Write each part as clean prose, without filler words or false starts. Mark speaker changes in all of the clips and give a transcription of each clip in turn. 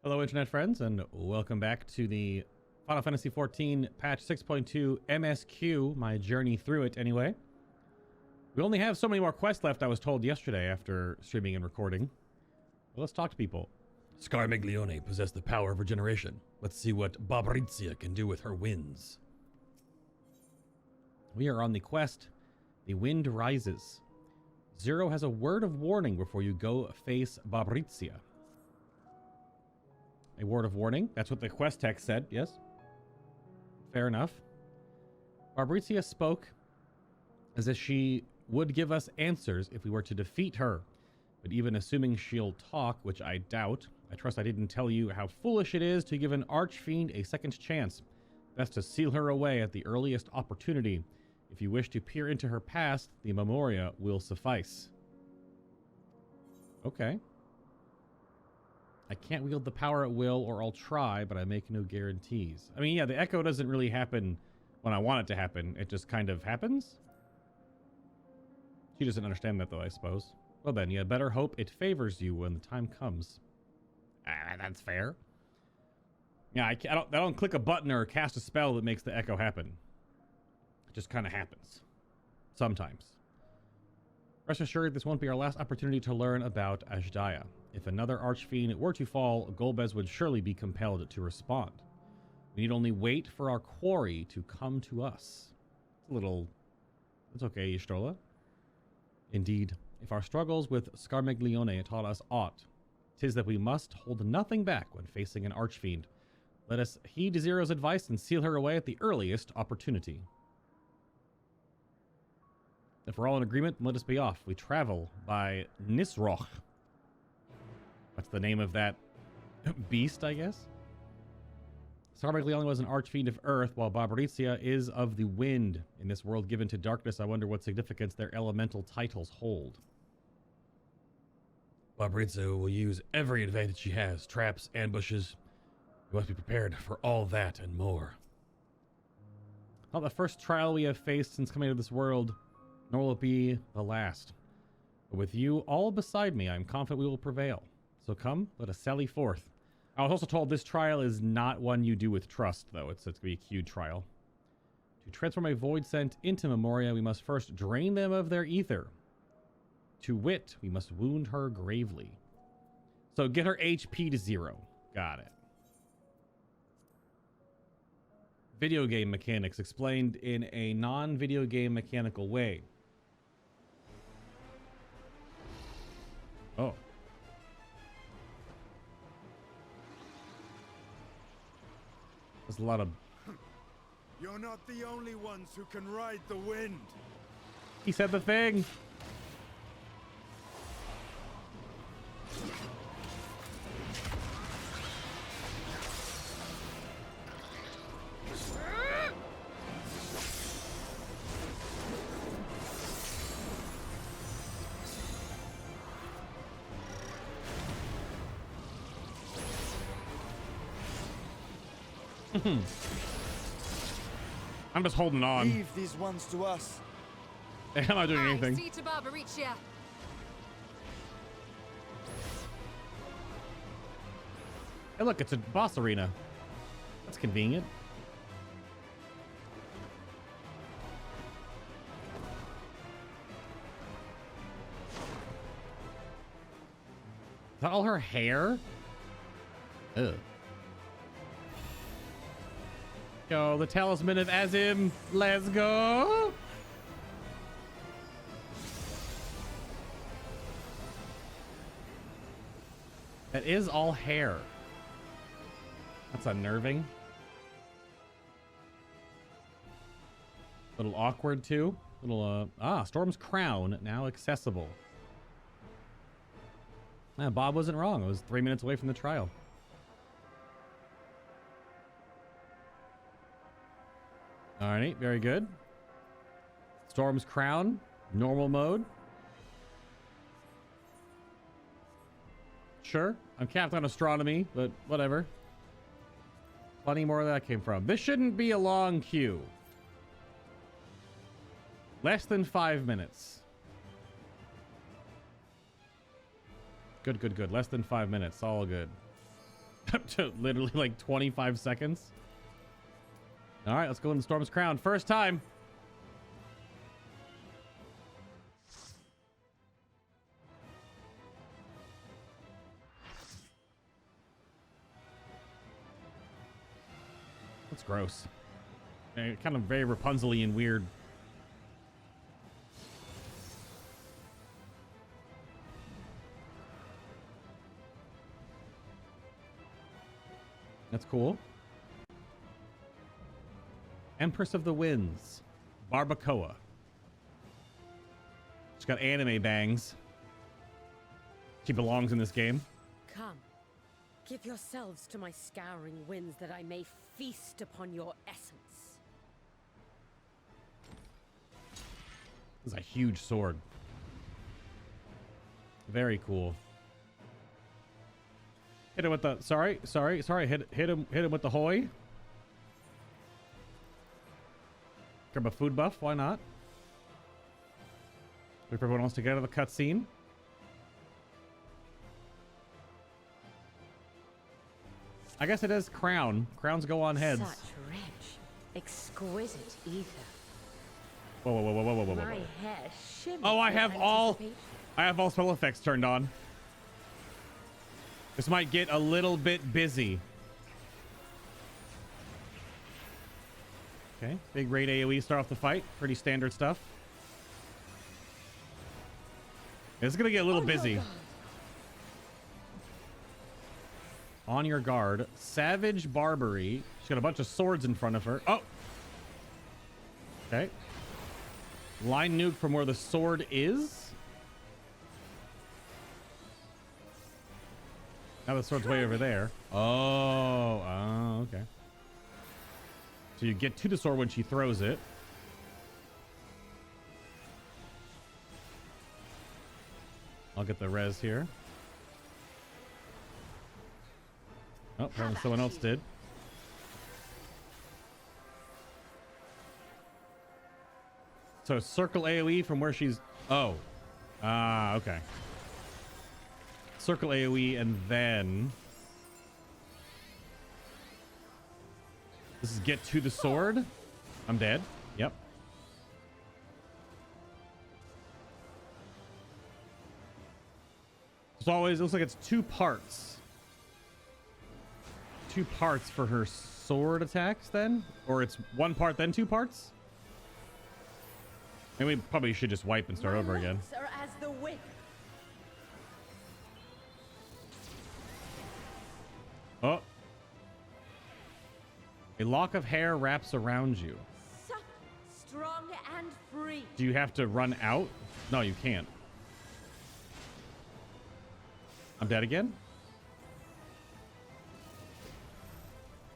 Speaker 1: Hello, Internet friends, and welcome back to the Final Fantasy XIV Patch 6.2 MSQ, my journey through it anyway. We only have so many more quests left, I was told yesterday after streaming and recording. Well, let's talk to people.
Speaker 2: Scarmaglione possessed the power of regeneration. Let's see what Barbariccia can do with her winds.
Speaker 1: We are on the quest, The Wind Rises. Zero has a word of warning before you go face Barbariccia. A word of warning? That's what the quest text said, yes? Fair enough. Barbariccia spoke as if she would give us answers if we were to defeat her. But even assuming she'll talk, which I doubt, I trust I didn't tell you how foolish it is to give an archfiend a second chance. Best to seal her away at the earliest opportunity. If you wish to peer into her past, the memoria will suffice. Okay. I can't wield the power at will, or I'll try, but I make no guarantees. I mean, yeah, the echo doesn't really happen when I want it to happen. It just kind of happens. She doesn't understand that, though, I suppose. Well then, you had better hope it favors you when the time comes. Ah, that's fair. Yeah, I don't click a button or cast a spell that makes the echo happen. It just kind of happens. Sometimes. Rest assured, this won't be our last opportunity to learn about Azhdaya. If another archfiend were to fall, Golbez would surely be compelled to respond. We need only wait for our quarry to come to us. It's a little... It's okay, Ystrola. Indeed, if our struggles with Scarmaglione taught us aught, 'tis that we must hold nothing back when facing an archfiend. Let us heed Zero's advice and seal her away at the earliest opportunity. If we're all in agreement, let us be off. We travel by Nisroch. What's the name of that beast, I guess? Scarmaglione was an archfiend of earth, while Barbariccia is of the wind. In this world given to darkness, I wonder what significance their elemental titles hold.
Speaker 2: Barbariccia will use every advantage she has. Traps, ambushes. You must be prepared for all that and more.
Speaker 1: Not the first trial we have faced since coming to this world, nor will it be the last. But with you all beside me, I am confident we will prevail. So come, let us sally forth. I was also told this trial is not one you do with trust, though. It's going to be a queued trial. To transform a void scent into Memoria, we must first drain them of their ether. To wit, we must wound her gravely. So get her HP to 0. Got it. Video game mechanics explained in a non-video game mechanical way. Oh. There's a lot of...
Speaker 3: You're not the only ones who can ride the wind.
Speaker 1: He said the thing. I'm just holding on.
Speaker 3: Leave these ones to us.
Speaker 1: I'm not doing anything.
Speaker 4: See to Barbariccia.
Speaker 1: Hey, look, it's a boss arena. That's convenient. Is that all her hair? Ugh. Yo, the talisman of Azim. Let's go. That is all hair. That's unnerving. A little awkward too. Little Storm's Crown now accessible. Bob wasn't wrong. I was 3 minutes away from the trial. Alright, very good. Storm's Crown, normal mode. Sure, I'm capped on astronomy, but whatever. Plenty more where that came from. This shouldn't be a long queue. Less than 5 minutes. Good, good, good. Less than 5 minutes. All good. Up to literally like 25 seconds. All right, let's go into Storm's Crown. First time. That's gross. Kind of very Rapunzel-y and weird. That's cool. Empress of the Winds. Barbacoa. She's got anime bangs. She belongs in this game.
Speaker 4: Come, give yourselves to my scouring winds that I may feast upon your essence.
Speaker 1: This is a huge sword. Very cool. Hit him with the sorry. Hit him with the hoy. Grab a food buff. Why not? Wait for everyone else to get out of the cutscene. I guess it is crown. Crowns go on heads.
Speaker 4: Such rich, exquisite ether.
Speaker 1: Whoa.
Speaker 4: My hair shimmers.
Speaker 1: Oh, I
Speaker 4: with
Speaker 1: have all
Speaker 4: anticipation.
Speaker 1: spell effects turned on. This might get a little bit busy. Okay, big raid AoE start off the fight. Pretty standard stuff. It's gonna get a little busy. On your guard. Savage Barbary. She's got a bunch of swords in front of her. Oh! Okay. Line nuke from where the sword is. Now the sword's way over there. Oh, okay. So you get to the sword when she throws it. I'll get the res here. Oh, apparently someone else did. So circle AoE from where she's... Oh. Ah, okay. Circle AoE and then... This is get to the sword. I'm dead. Yep. It's always... It looks like it's two parts. Two parts for her sword attacks then? Or it's one part then two parts? And we probably should just wipe and start over again.
Speaker 4: Are as the wind.
Speaker 1: Oh. A lock of hair wraps around you.
Speaker 4: Soft, strong, and free.
Speaker 1: Do you have to run out? No, you can't. I'm dead again?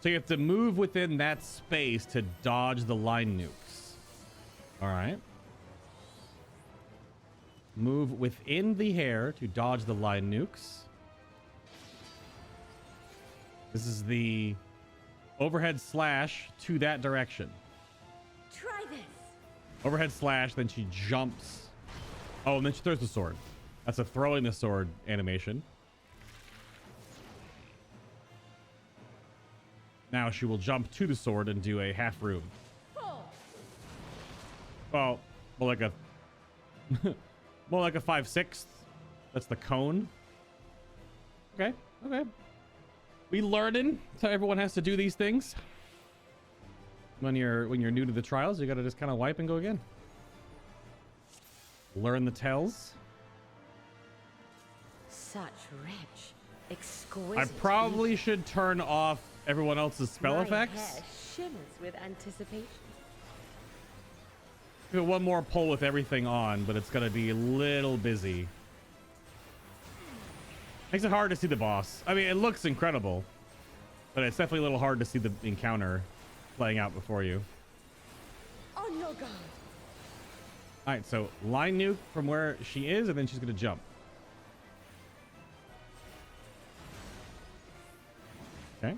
Speaker 1: So you have to move within that space to dodge the line nukes. All right. Move within the hair to dodge the line nukes. This is the overhead slash to that direction.
Speaker 4: Try this.
Speaker 1: Overhead slash, then she jumps. Oh, and then she throws the sword. That's a throwing the sword animation. Now she will jump to the sword and do a half room. Well, more like a more like a 5/6. That's the cone. Okay. We learning. That's how everyone has to do these things. When you're new to the trials, you gotta just kind of wipe and go again. Learn the tells.
Speaker 4: Such rich, exquisite.
Speaker 1: I probably should turn off everyone else's spell effects.
Speaker 4: Hair shimmers with anticipation.
Speaker 1: Give it one more pull with everything on, but it's gonna be a little busy. Makes it hard to see the boss. I mean, it looks incredible, but it's definitely a little hard to see the encounter playing out before you.
Speaker 4: On your guard.
Speaker 1: All right, so line nuke from where she is, and then she's gonna jump. Okay.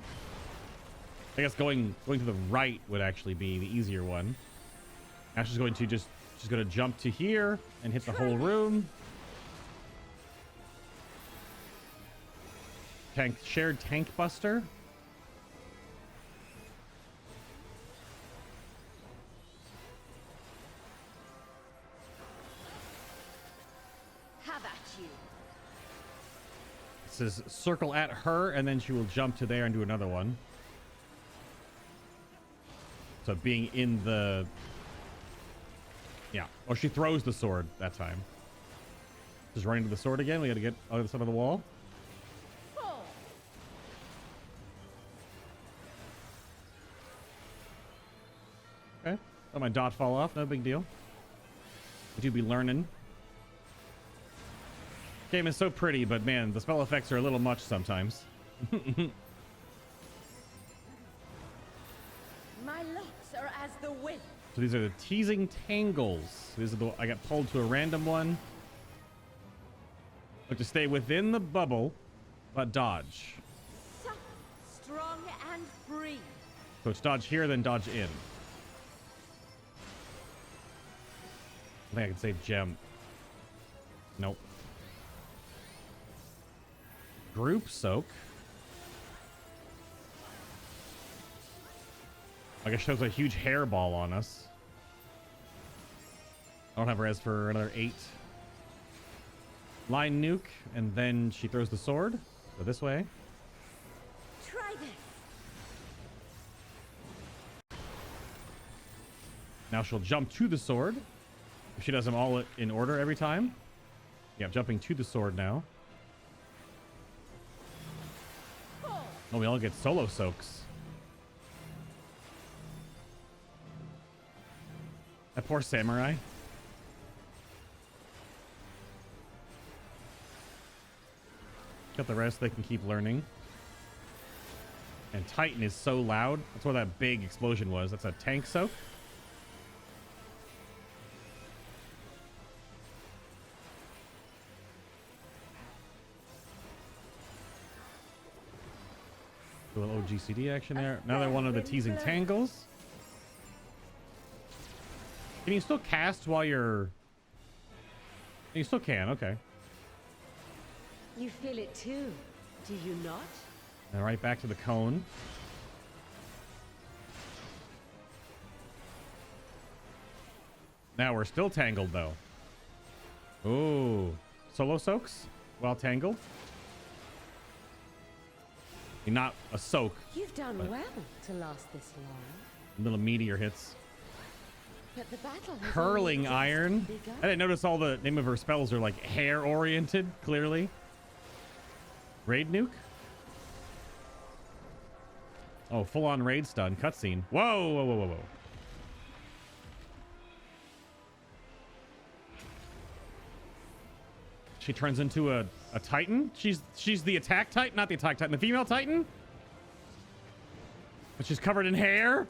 Speaker 1: I guess going to the right would actually be the easier one. Now she's going to she's gonna jump to here and hit the whole room. shared tank buster.
Speaker 4: Have at you.
Speaker 1: It says circle at her, and then she will jump to there and do another one. So being in the... Yeah. Oh, she throws the sword that time. Just running to the sword again. We got to get on the other side of the wall. Okay. Let my dot fall off. No big deal. I do be learning. Game is so pretty, but man, the spell effects are a little much sometimes.
Speaker 4: My locks are as the wind.
Speaker 1: So these are the teasing tangles. These are the I got pulled to a random one. But to stay within the bubble, but dodge.
Speaker 4: Soft, strong, and free.
Speaker 1: So it's dodge here, then dodge in. I think I can say gem. Nope. Group soak. I guess shows a huge hairball on us. I don't have res for another 8. Line nuke, and then she throws the sword. So this way.
Speaker 4: Try this.
Speaker 1: Now she'll jump to the sword. If she does them all in order every time. Yeah, jumping to the sword now. Oh, we all get solo soaks. That poor samurai. Got the rest, they can keep learning. And Titan is so loud. That's where that big explosion was. That's a tank soak. A little OGCD action there. Now they're one of the teasing tangles. Can you still cast while you're... You still can, okay.
Speaker 4: You feel it too, do you not?
Speaker 1: And right back to the cone. Now we're still tangled though. Ooh. Solo soaks while tangled. Not a soak.
Speaker 4: You've done well to last this long.
Speaker 1: Little meteor hits.
Speaker 4: But the battle has
Speaker 1: Curling
Speaker 4: only just
Speaker 1: iron.
Speaker 4: begun.
Speaker 1: I didn't notice all the name of her spells are like hair oriented, clearly. Raid nuke. Oh, full on raid stun cutscene. Whoa, whoa, whoa, whoa, whoa. She turns into a Titan. She's the attack Titan, not the attack Titan, the female Titan. But she's covered in hair.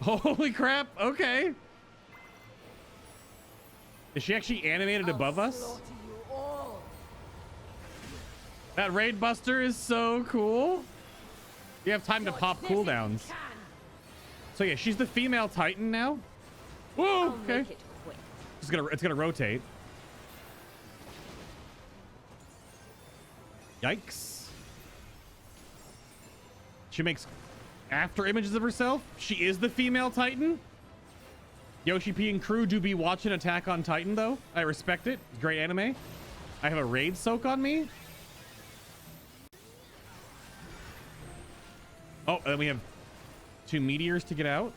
Speaker 1: Holy crap. Okay. Is she actually animated above us?
Speaker 4: Slaughter you all.
Speaker 1: That raid buster is so cool. You have time to pop
Speaker 4: This if you
Speaker 1: cooldowns.
Speaker 4: can.
Speaker 1: So yeah, she's the female Titan now. Whoa,
Speaker 4: I'll
Speaker 1: okay.
Speaker 4: make it quick.
Speaker 1: It's gonna rotate. Yikes. She makes after images of herself. She is the female Titan. Yoshi P and crew do be watching Attack on Titan though. I respect it. Great anime. I have a raid soak on me. Oh, and then we have 2 meteors to get out.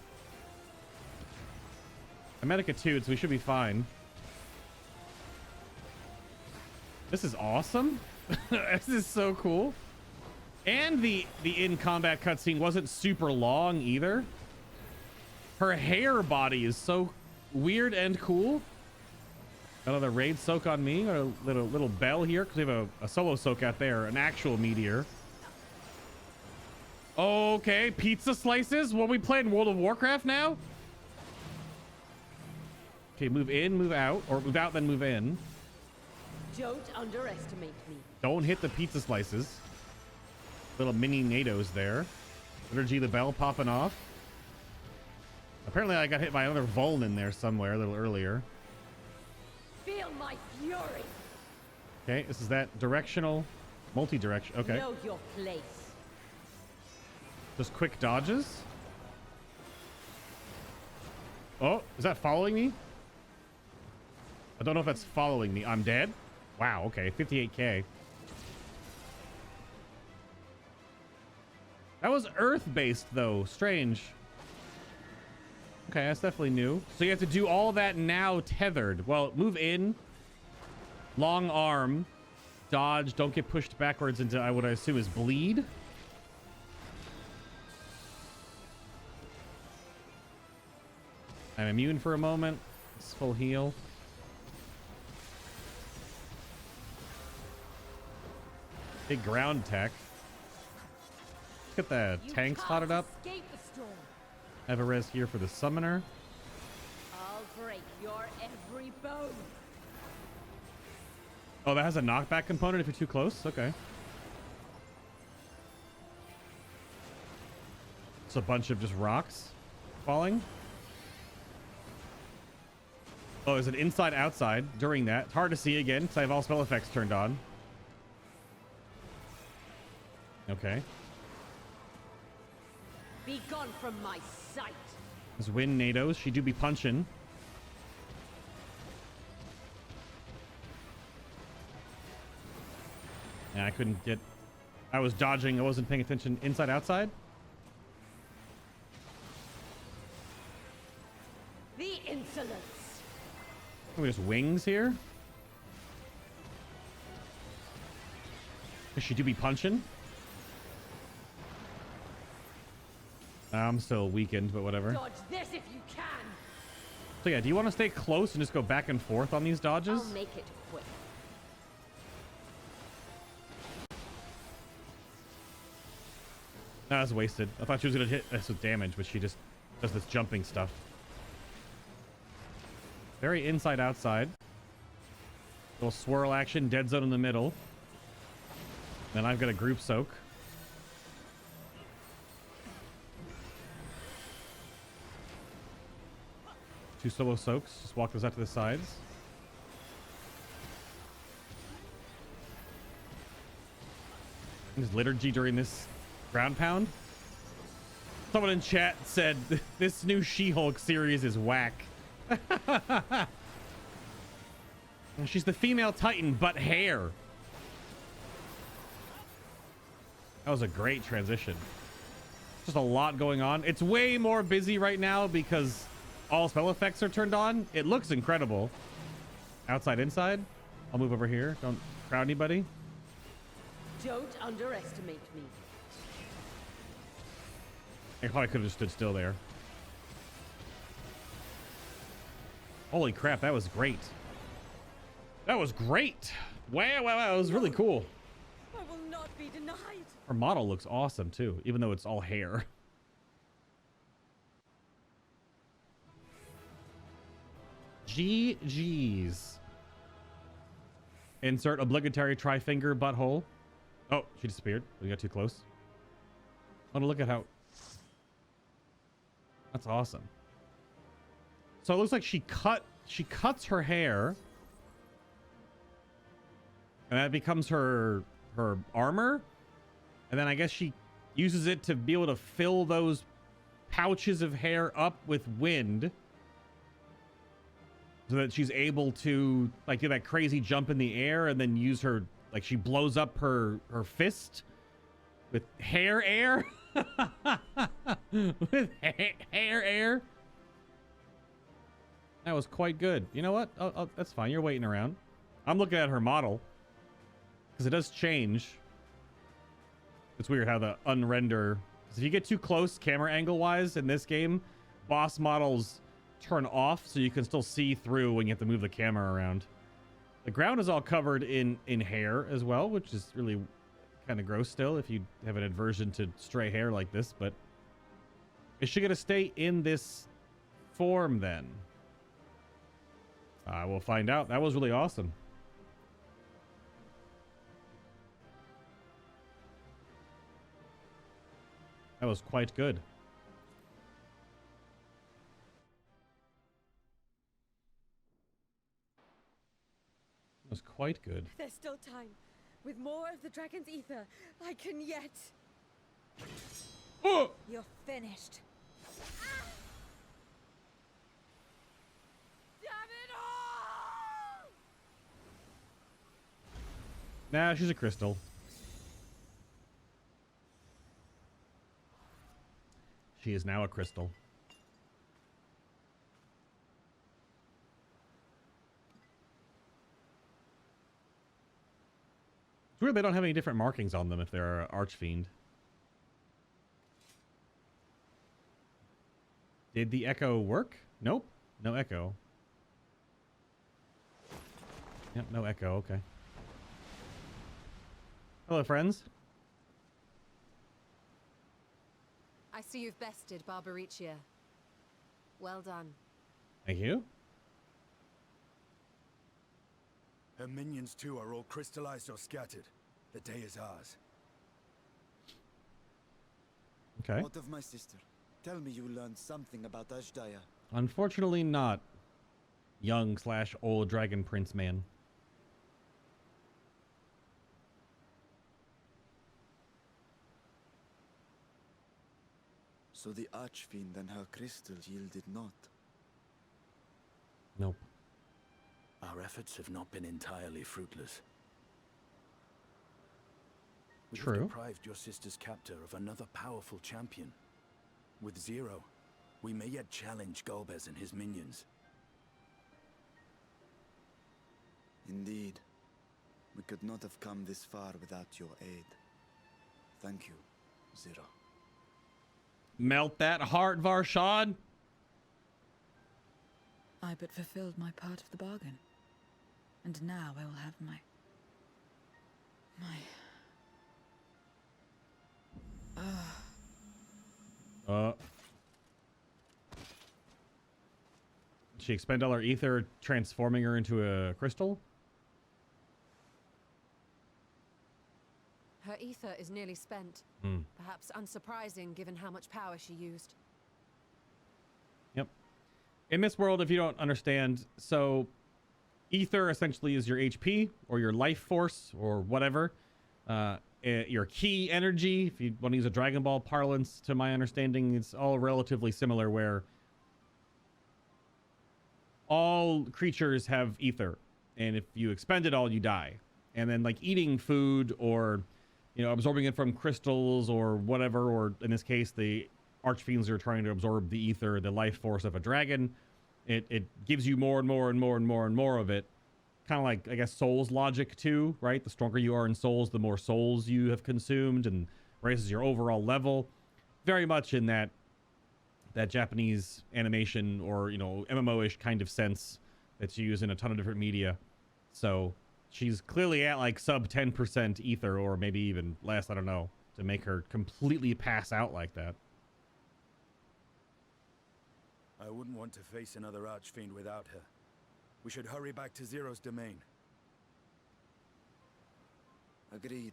Speaker 1: I'm Medica 2, so we should be fine. This is awesome. This is so cool. And the in-combat cutscene wasn't super long either. Her hair body is so weird and cool. Another raid soak on me. Got a little bell here because we have a solo soak out there. An actual meteor. Okay, pizza slices. What we playing World of Warcraft now? Okay, move in, move out, or move out, then move in.
Speaker 4: Don't underestimate me.
Speaker 1: Don't hit the pizza slices. Little mini NATOs there. Liturgy the bell popping off. Apparently I got hit by another Vuln in there somewhere a little earlier.
Speaker 4: Feel my fury.
Speaker 1: Okay, this is that directional, multi-direction. Okay.
Speaker 4: Know your place.
Speaker 1: Just quick dodges. Oh, is that following me? I don't know if that's following me. I'm dead? Wow, okay. 58k. That was Earth-based, though. Strange. Okay, that's definitely new. So you have to do all that now tethered. Well, move in. Long arm. Dodge. Don't get pushed backwards into what I assume is bleed. I'm immune for a moment. It's full heal. Big ground tech. Let's get the tanks potted up.
Speaker 4: Escape the storm.
Speaker 1: I have a res here for the summoner.
Speaker 4: I'll break your every bone.
Speaker 1: Oh, that has a knockback component if you're too close? Okay. It's a bunch of just rocks falling. Oh, is it inside outside during that? It's hard to see again because I have all spell effects turned on. Okay.
Speaker 4: Be gone from my sight.
Speaker 1: There's wind NATOs. She do be punching. And I couldn't get... I was dodging. I wasn't paying attention. Inside, outside?
Speaker 4: The insolence.
Speaker 1: Oh, there's wings here. She do be punching. I'm still weakened, but whatever.
Speaker 4: Dodge this if you can.
Speaker 1: So yeah, do you want to stay close and just go back and forth on these dodges?
Speaker 4: I'll make it quick.
Speaker 1: No, that's wasted. I thought she was gonna hit us with damage, but she just does this jumping stuff. Very inside outside. Little swirl action, dead zone in the middle. Then I've got a group soak. Two solo soaks. Just walk those out to the sides. There's liturgy during this ground pound. Someone in chat said this new She-Hulk series is whack. She's the female Titan, but hair. That was a great transition. Just a lot going on. It's way more busy right now because all spell effects are turned on. It looks incredible. Outside, inside. I'll move over here. Don't crowd anybody.
Speaker 4: Don't underestimate me.
Speaker 1: I probably could have just stood still there. Holy crap, that was great. That was great. Wow, wow, wow. That was really cool.
Speaker 4: I will not be denied.
Speaker 1: Her model looks awesome too, even though it's all hair. GG's. Insert obligatory tri-finger butthole. Oh, she disappeared. We got too close. Oh, look at how... That's awesome. So it looks like she cuts her hair. And that becomes her armor. And then I guess she uses it to be able to fill those pouches of hair up with wind. So that she's able to like do that crazy jump in the air and then use her, like she blows up her fist with hair air. With hair air. That was quite good. You know what? That's fine. You're waiting around. I'm looking at her model because it does change. It's weird how the unrender. If you get too close camera angle wise in this game, boss models turn off so you can still see through when you have to move the camera around. The ground is all covered in hair as well, which is really kind of gross still if you have an aversion to stray hair like this, but is she going to stay in this form then? We'll find out. That was really awesome. That was quite good. That was quite good.
Speaker 4: There's still time. With more of the dragon's ether, I can yet.
Speaker 1: Oh!
Speaker 4: You're finished. Damn it all!
Speaker 1: Nah, she's a crystal. She is now a crystal. It's weird they don't have any different markings on them if they're Archfiend. Did the echo work? Nope. No echo. Yep, no echo. Okay. Hello, friends.
Speaker 5: I see you've bested Barbariccia. Well done.
Speaker 1: Thank you.
Speaker 3: Her minions too are all crystallized or scattered. The day is ours.
Speaker 1: Okay.
Speaker 6: What of my sister? Tell me you learned something about Ashdaya.
Speaker 1: Unfortunately not. Young/old dragon prince man.
Speaker 6: So the Archfiend and her crystals yielded not.
Speaker 1: Nope.
Speaker 7: Our efforts have not been entirely fruitless. We
Speaker 1: True.
Speaker 7: have deprived your sister's captor of another powerful champion. With Zero, we may yet challenge Golbez and his minions.
Speaker 6: Indeed. We could not have come this far without your aid. Thank you, Zero.
Speaker 1: Melt that heart, Varshad.
Speaker 8: I but fulfilled my part of the bargain. And now I will have my... She expend all her ether, transforming her into a crystal?
Speaker 5: Her ether is nearly spent. Perhaps unsurprising given how much power she used.
Speaker 1: Yep. In this world, if you don't understand, so ether essentially is your HP or your life force or whatever. Your key energy, if you want to use a Dragon Ball parlance, to my understanding, it's all relatively similar where all creatures have ether. And if you expend it all, you die. And then like eating food or, you know, absorbing it from crystals or whatever, or in this case, the Archfiends are trying to absorb the ether, the life force of a dragon. It gives you more and more and more and more and more of it. Kind of like, I guess, Souls logic too, right? The stronger you are in Souls, the more souls you have consumed and raises your overall level. Very much in that Japanese animation or, you know, MMO-ish kind of sense that's used in a ton of different media. So she's clearly at like sub 10% ether, or maybe even less, I don't know, to make her completely pass out like that.
Speaker 3: I wouldn't want to face another Archfiend without her. We should hurry back to Zero's domain.
Speaker 6: Agreed.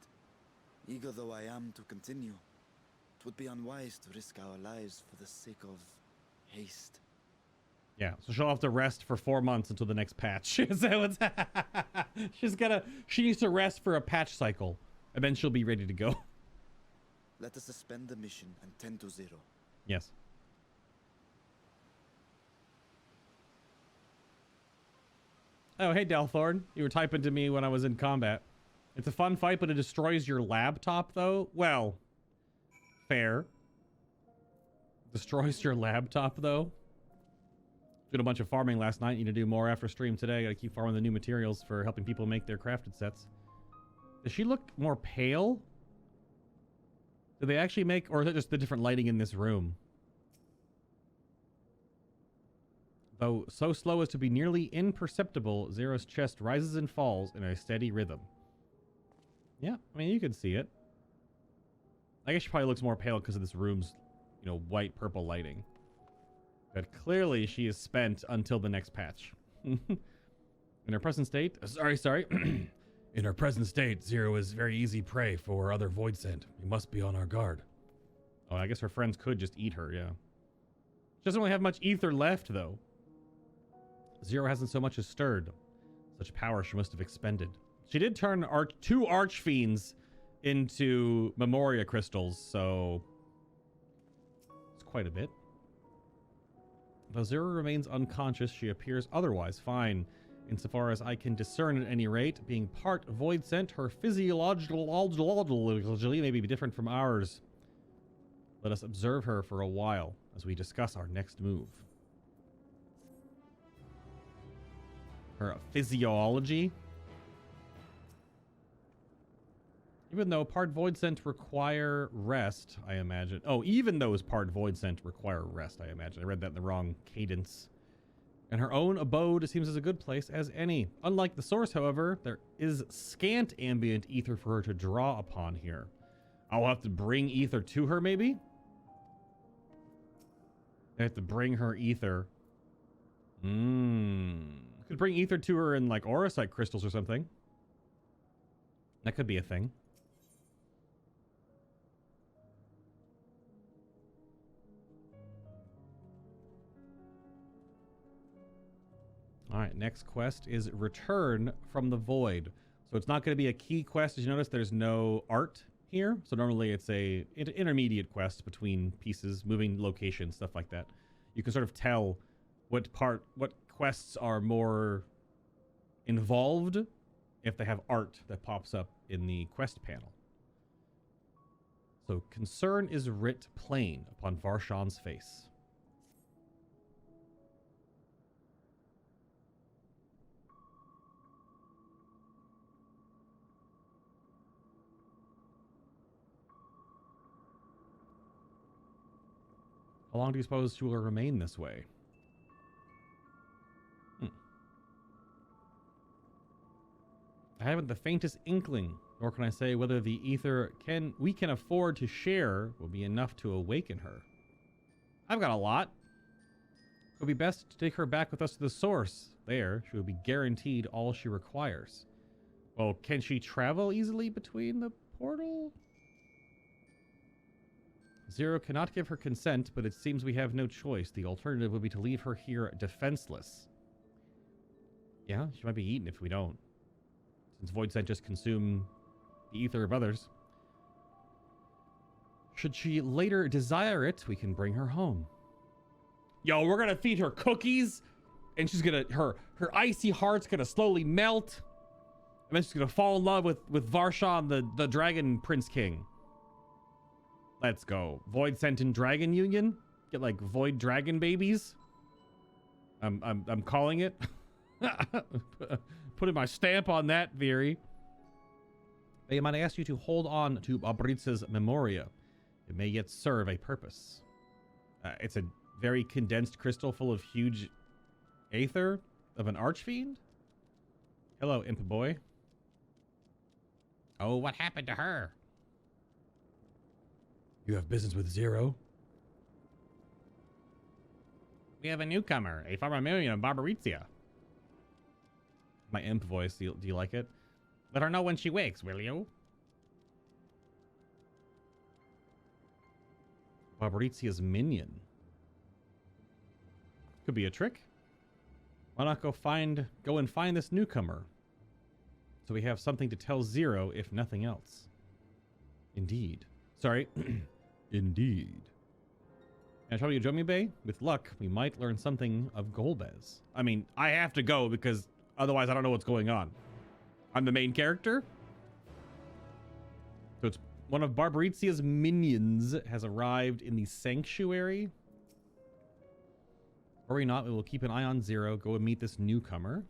Speaker 6: Eager though I am to continue, it would be unwise to risk our lives for the sake of haste.
Speaker 1: Yeah, so she'll have to rest for 4 months until the next patch. So she needs to rest for a patch cycle, and then she'll be ready to go.
Speaker 6: Let us suspend the mission and tend to Zero.
Speaker 1: Yes. Oh, hey, Dalthorn. You were typing to me when I was in combat. It's a fun fight, but it destroys your laptop, though? Well, fair. Destroys your laptop, though? Did a bunch of farming last night. Need to do more after stream today. Gotta keep farming the new materials for helping people make their crafted sets. Does she look more pale? Do they actually make... Or is it just the different lighting in this room? Though so slow as to be nearly imperceptible, Zero's chest rises and falls in a steady rhythm. Yeah, I mean, you can see it. I guess she probably looks more pale because of this room's, you know, white-purple lighting. But clearly she is spent until the next patch. In her present state... sorry.
Speaker 2: In her present state, Zero is very easy prey for other Void Scent. We must be on our guard.
Speaker 1: Oh, I guess her friends could just eat her, yeah. She doesn't really have much ether left, though. Zero hasn't so much as stirred. Such power she must have expended. She did turn two archfiends into Memoria crystals, so it's quite a bit. Though Zero remains unconscious, she appears otherwise fine. Insofar as I can discern at any rate, being part void sent, her physiological may be different from ours. Let us observe her for a while as we discuss our next move. Her physiology? Even though part void sent require rest, I imagine. Oh, even those part void sent require rest, I imagine. I read that in the wrong cadence. And her own abode seems as a good place as any. Unlike the source, however, there is scant ambient ether for her to draw upon here. I'll have to bring ether to her, maybe? I have to bring her ether. Could bring ether to her in, like, auracite crystals or something. That could be a thing. All right, next quest is Return from the Void. So it's not going to be a key quest. As you notice, there's no art here. So normally it's a intermediate quest between pieces, moving locations, stuff like that. You can sort of tell what quests are more involved if they have art that pops up in the quest panel. So concern is writ plain upon Varshan's face. How long do you suppose she will remain this way? I haven't the faintest inkling, nor can I say whether the ether we can afford to share will be enough to awaken her. I've got a lot. It would be best to take her back with us to the source. There, she will be guaranteed all she requires. Well, can she travel easily between the portal? Zero cannot give her consent, but it seems we have no choice. The alternative would be to leave her here defenseless. Yeah, she might be eaten if we don't. Since Void Sent just consume the ether of others. Should she later desire it, we can bring her home. Yo, we're gonna feed her cookies, and she's gonna her icy heart's gonna slowly melt, and then she's gonna fall in love with Varshan, the Dragon Prince King. Let's go. Void Sent and Dragon Union. Get like Void Dragon babies. I'm calling it. Putting my stamp on that theory. They might ask you to hold on to Barbariccia's Memoria. It may yet serve a purpose. It's a very condensed crystal full of huge aether of an archfiend. Hello, imp boy. Oh, what happened to her?
Speaker 2: You have business with Zero?
Speaker 1: We have a newcomer, a former minion of Barbariccia. My imp voice, do you like it? Let her know when she wakes, will you? Barbariccia's minion. Could be a trick. Why not go and find this newcomer? So we have something to tell Zero, if nothing else. Indeed. Sorry. Indeed. Can I tell you, Jomi Bay? With luck, we might learn something of Golbez. I mean, I have to go because otherwise I don't know what's going on. I'm the main character. So it's one of Barbariccia's minions has arrived in the sanctuary. Worry not, we will keep an eye on Zero. Go and meet this newcomer.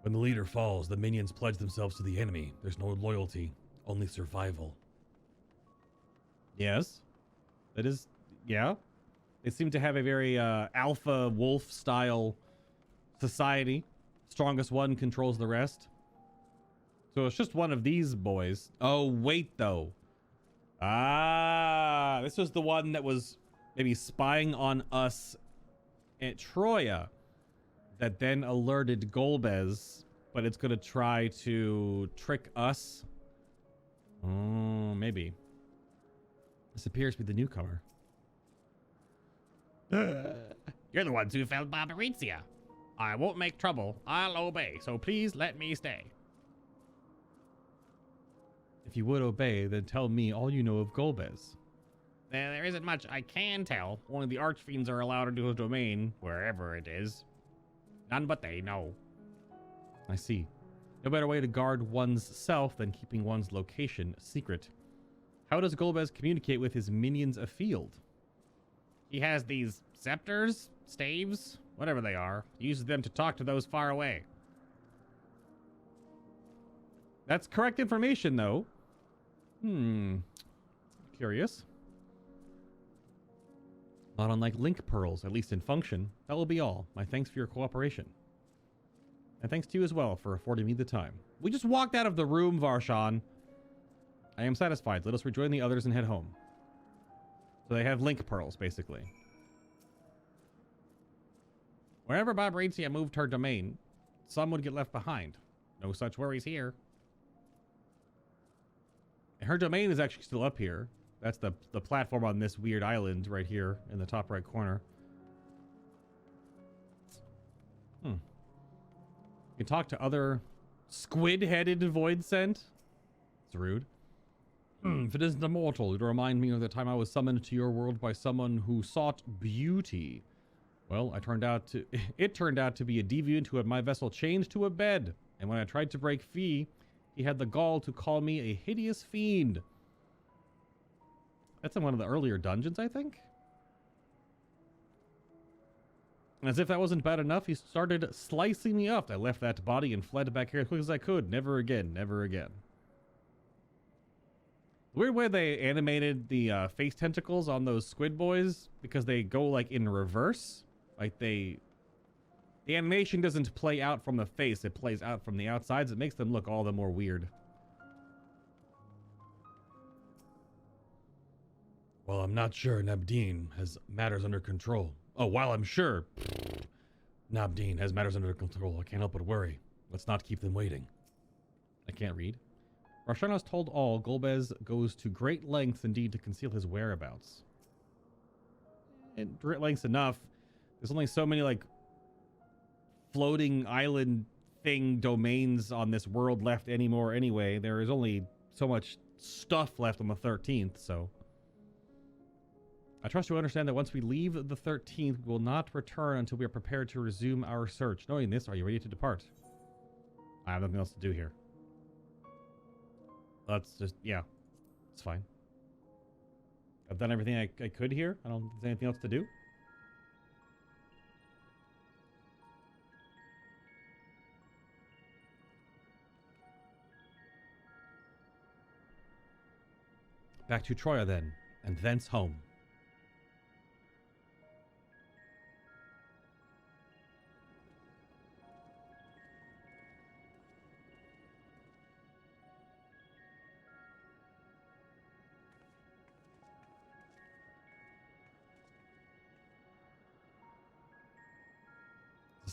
Speaker 2: When the leader falls, the minions pledge themselves to the enemy. There's no loyalty, only survival.
Speaker 1: Yes. That is, yeah. They seem to have a very alpha wolf style society. Strongest one controls the rest. So it's just one of these boys. Oh, wait, though. Ah, this was the one that was maybe spying on us at Troya that then alerted Golbez, but it's going to try to trick us. Oh, maybe. This appears to be the newcomer. You're the ones who found Barbariccia. I won't make trouble. I'll obey, so please let me stay. If you would obey, then tell me all you know of Golbez. There isn't much I can tell. Only the Archfiends are allowed into his domain, wherever it is. None but they know. I see. No better way to guard one's self than keeping one's location secret. How does Golbez communicate with his minions afield? He has these scepters, staves, whatever they are. He uses them to talk to those far away. That's correct information, though. Curious. Not unlike link pearls, at least in function. That will be all. My thanks for your cooperation. And thanks to you as well for affording me the time. We just walked out of the room, Varshan. I am satisfied. Let us rejoin the others and head home. So they have link pearls, basically. Wherever Barbariccia moved her domain, some would get left behind. No such worries here. And her domain is actually still up here. That's the platform on this weird island right here in the top right corner. You can talk to other squid-headed void sent. It's rude. If it isn't immortal, it'll remind me of the time I was summoned to your world by someone who sought beauty. Well, it turned out to be a deviant who had my vessel chained to a bed. And when I tried to break free, he had the gall to call me a hideous fiend. That's in one of the earlier dungeons, I think. As if that wasn't bad enough, he started slicing me up. I left that body and fled back here as quick as I could. Never again, never again. The weird way they animated the face tentacles on those squid boys, because they go like in reverse. Like the animation doesn't play out from the face, it plays out from the outsides. It makes them look all the more weird.
Speaker 2: Well, I'm not sure Nabdeen has matters under control. Oh, while I'm sure Nabdeen has matters under control, I can't help but worry. Let's not keep them waiting.
Speaker 1: I can't read. Roshanos told all, Golbez goes to great lengths indeed to conceal his whereabouts. And great lengths enough. There's only so many, like, floating island thing domains on this world left anymore anyway. There is only so much stuff left on the 13th, so... I trust you understand that once we leave the 13th, we will not return until we are prepared to resume our search. Knowing this, are you ready to depart? I have nothing else to do here. Let's just, yeah, it's fine. I've done everything I could here. I don't think there's anything else to do. Back to Troya then, and thence home.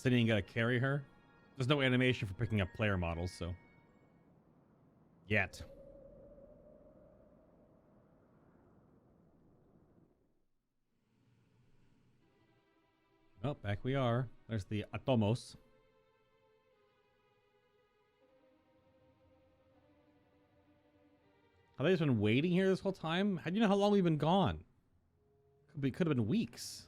Speaker 1: Then you gotta carry her. There's no animation for picking up player models, so. Yet. Oh, back we are. There's the Atomos. Have they just been waiting here this whole time? How do you know how long we've been gone? Could have been weeks.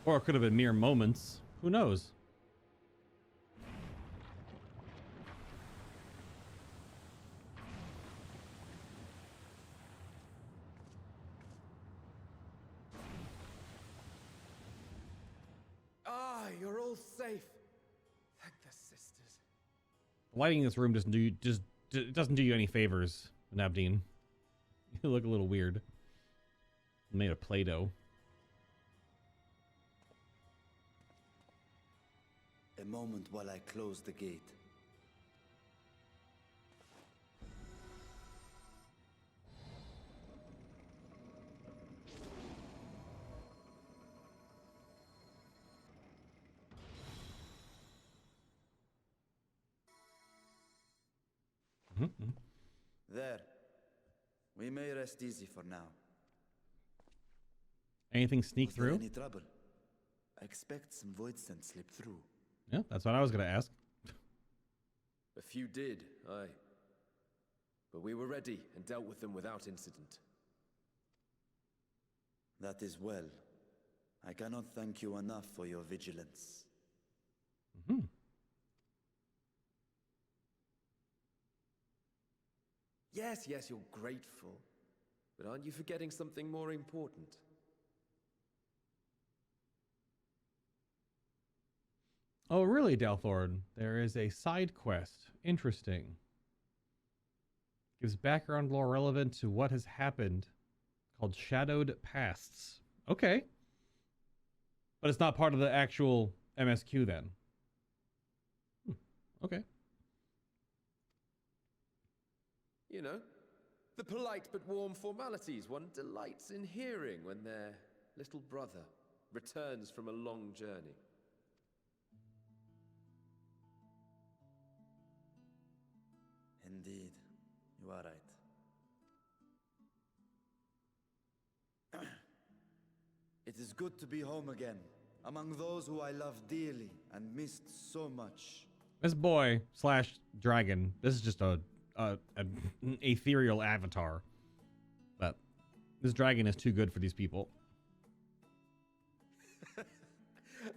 Speaker 1: Or it could have been mere moments. Who knows?
Speaker 6: Ah, you're all safe. Thank the sisters.
Speaker 1: Lighting in this room doesn't do you any favors, Nabdeen. You look a little weird. Made of Play-Doh.
Speaker 6: A moment while I close the gate. There. We may rest easy for now.
Speaker 1: Anything sneak
Speaker 6: Was there
Speaker 1: through?
Speaker 6: any trouble? I expect some void scent slipped through.
Speaker 1: Yeah, that's what I was gonna ask.
Speaker 9: A few did, aye. But we were ready and dealt with them without incident.
Speaker 6: That is well. I cannot thank you enough for your vigilance.
Speaker 1: Mm-hmm.
Speaker 9: Yes, you're grateful. But aren't you forgetting something more important?
Speaker 1: Oh, really, Dalthorn? There is a side quest. Interesting. Gives background lore relevant to what has happened, called Shadowed Pasts. Okay. But it's not part of the actual MSQ then. Okay.
Speaker 9: You know, the polite but warm formalities one delights in hearing when their little brother returns from a long journey.
Speaker 6: Indeed, you are right. It is good to be home again, among those who I love dearly and missed so much.
Speaker 1: This boy / dragon, this is just an ethereal avatar. But this dragon is too good for these people.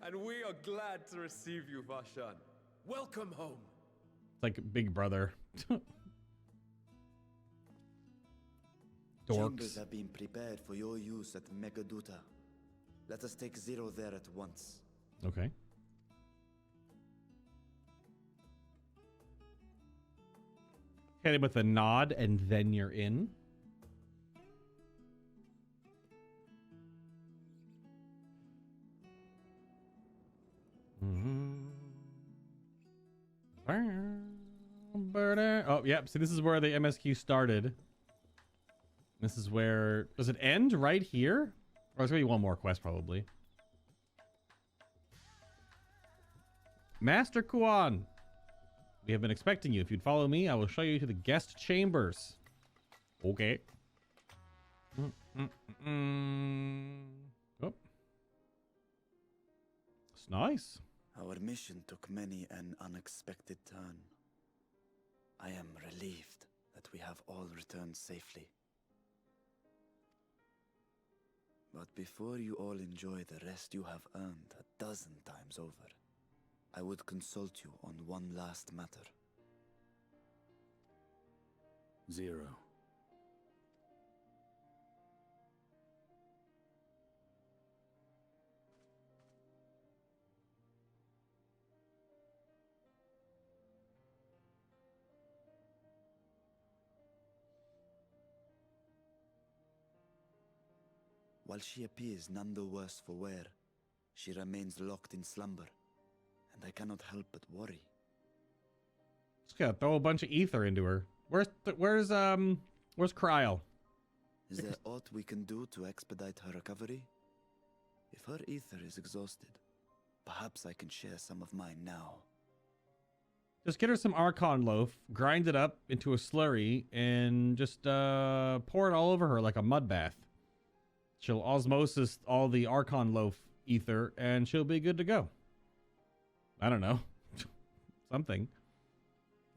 Speaker 9: And we are glad to receive you, Vashan. Welcome home.
Speaker 1: It's like Big Brother.
Speaker 6: Chambers
Speaker 1: Dorks.
Speaker 6: have been prepared for your use at Megaduta. Let us take Zero there at once.
Speaker 1: Okay. Hit him with a nod and then you're in. Oh, yep. See, this is where the MSQ started. This is where... Does it end right here? Or there's going to be one more quest, probably. Master Kuan! We have been expecting you. If you'd follow me, I will show you to the guest chambers. Okay. Oh. It's nice.
Speaker 6: Our mission took many an unexpected turn. I am relieved that we have all returned safely. But before you all enjoy the rest you have earned 12 times over, I would consult you on one last matter.
Speaker 7: Zero.
Speaker 6: While she appears none the worse for wear, she remains locked in slumber, and I cannot help but worry.
Speaker 1: Just gotta throw a bunch of ether into her. Where's Kryl?
Speaker 6: Is there aught we can do to expedite her recovery? If her ether is exhausted, perhaps I can share some of mine now.
Speaker 1: Just get her some Archon loaf, grind it up into a slurry, and just pour it all over her like a mud bath. She'll osmosis all the Archon loaf ether, and she'll be good to go. I don't know. Something.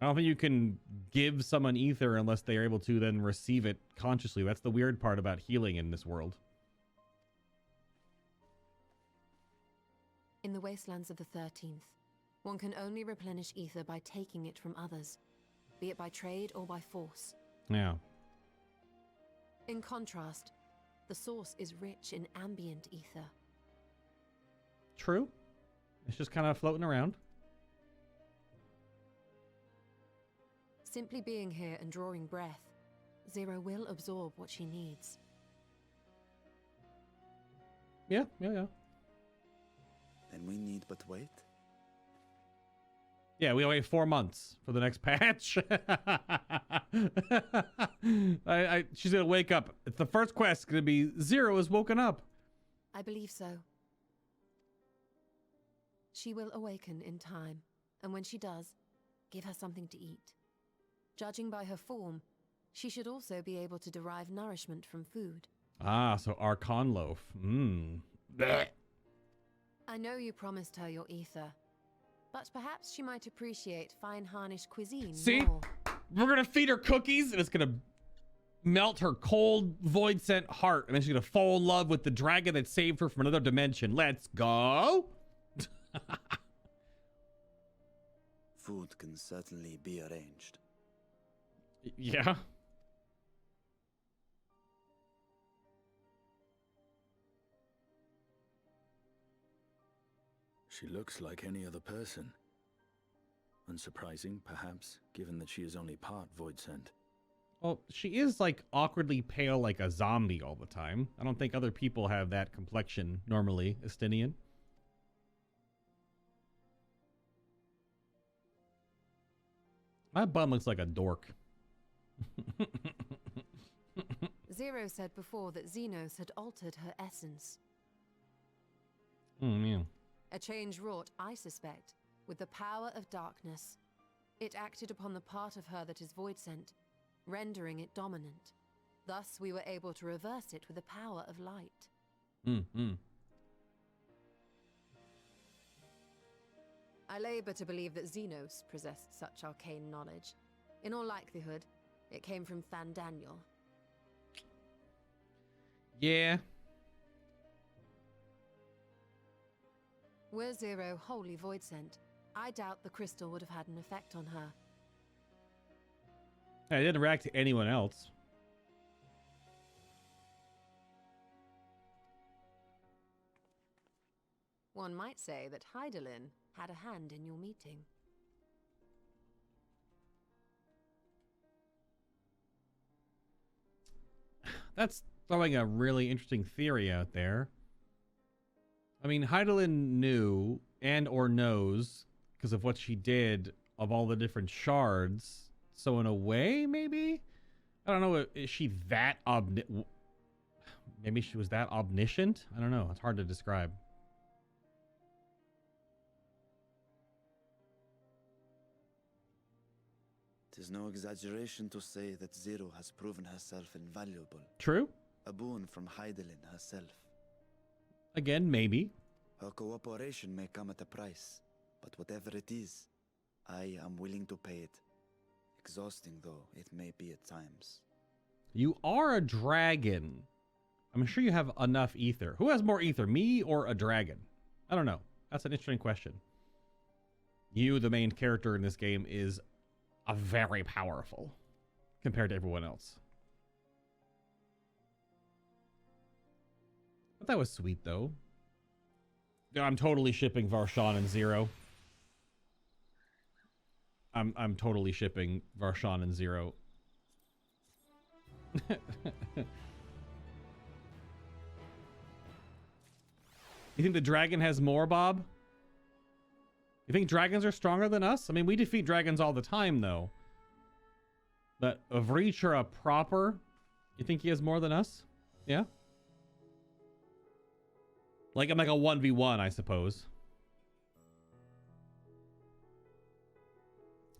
Speaker 1: I don't think you can give someone ether unless they are able to then receive it consciously. That's the weird part about healing in this world.
Speaker 5: In the wastelands of the 13th, one can only replenish ether by taking it from others, be it by trade or by force.
Speaker 1: Yeah.
Speaker 5: In contrast, the source is rich in ambient ether.
Speaker 1: True. It's just kind of floating around.
Speaker 5: Simply being here and drawing breath, Zero will absorb what she needs.
Speaker 1: Yeah.
Speaker 6: Then we need but wait.
Speaker 1: Yeah, we wait 4 months for the next patch. She's gonna wake up. It's the first quest gonna be Zero is woken up.
Speaker 5: I believe so. She will awaken in time, and when she does, give her something to eat. Judging by her form, she should also be able to derive nourishment from food.
Speaker 1: Ah, so Archon Loaf. Mmm.
Speaker 5: I know you promised her your ether, but perhaps she might appreciate fine Harnish cuisine
Speaker 1: See?
Speaker 5: more.
Speaker 1: We're gonna feed her cookies, and it's gonna melt her cold, void-sent heart, and then she's gonna fall in love with the dragon that saved her from another dimension. Let's go!
Speaker 6: Food can certainly be arranged.
Speaker 1: Yeah.
Speaker 7: She looks like any other person. Unsurprising, perhaps, given that she is only part void sent.
Speaker 1: Well, she is like awkwardly pale like a zombie all the time. I don't think other people have that complexion normally, Estinian. My bum looks like a dork.
Speaker 5: Zero said before that Xenos had altered her essence.
Speaker 1: Yeah.
Speaker 5: A change wrought, I suspect, with the power of darkness. It acted upon the part of her that is void-sent, rendering it dominant. Thus, we were able to reverse it with the power of light. I labor to believe that Xenos possessed such arcane knowledge. In all likelihood, it came from Daniel.
Speaker 1: Yeah.
Speaker 5: Were Zero wholly void-sent, I doubt the crystal would have had an effect on her.
Speaker 1: I didn't react to anyone else.
Speaker 5: One might say that Hydaelyn had a hand in your meeting.
Speaker 1: That's throwing a really interesting theory out there. I mean, Hydaelyn knew and or knows because of what she did of all the different shards. So in a way, maybe? I don't know. Is she that maybe she was that omniscient? I don't know. It's hard to describe.
Speaker 6: It is no exaggeration to say that Zero has proven herself invaluable.
Speaker 1: True.
Speaker 6: A boon from Hydaelyn herself.
Speaker 1: Again, maybe.
Speaker 6: Her cooperation may come at a price, but whatever it is, I am willing to pay it. Exhausting though it may be at times.
Speaker 1: You are a dragon. I'm sure you have enough ether. Who has more ether, me or a dragon? I don't know. That's an interesting question. You, the main character in this game, is very powerful compared to everyone else. But that was sweet, though. I'm totally shipping Varshan and Zero. I'm totally shipping Varshan and Zero. You think the dragon has more, Bob? You think dragons are stronger than us? I mean, we defeat dragons all the time, though. But Barbariccia proper, you think he has more than us? Yeah? Like, I'm like a 1v1, I suppose.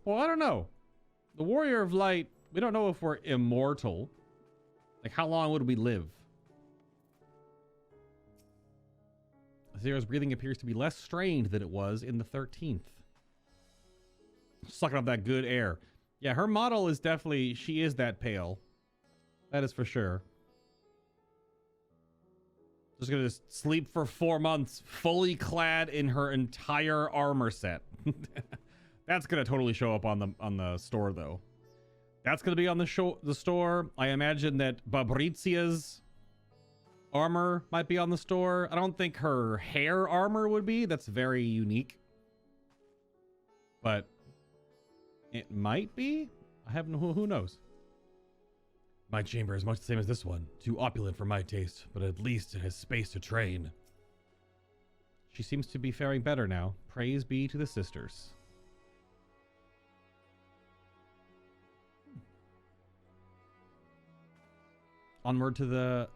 Speaker 1: Well, I don't know. The Warrior of Light, we don't know if we're immortal. Like, how long would we live? Zero's breathing appears to be less strained than it was in the 13th. Sucking up that good air. Yeah, her model is definitely, she is that pale. That is for sure. Just gonna sleep for 4 months, fully clad in her entire armor set. That's gonna totally show up on the store, though. That's gonna be on the store. I imagine that Barbariccia's armor might be on the store. I don't think her hair armor would be. That's very unique. But it might be. I have no, who knows?
Speaker 2: My chamber is much the same as this one. Too opulent for my taste, but at least it has space to train.
Speaker 1: She seems to be faring better now. Praise be to the sisters. Onward to the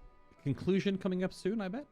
Speaker 1: conclusion coming up soon, I bet.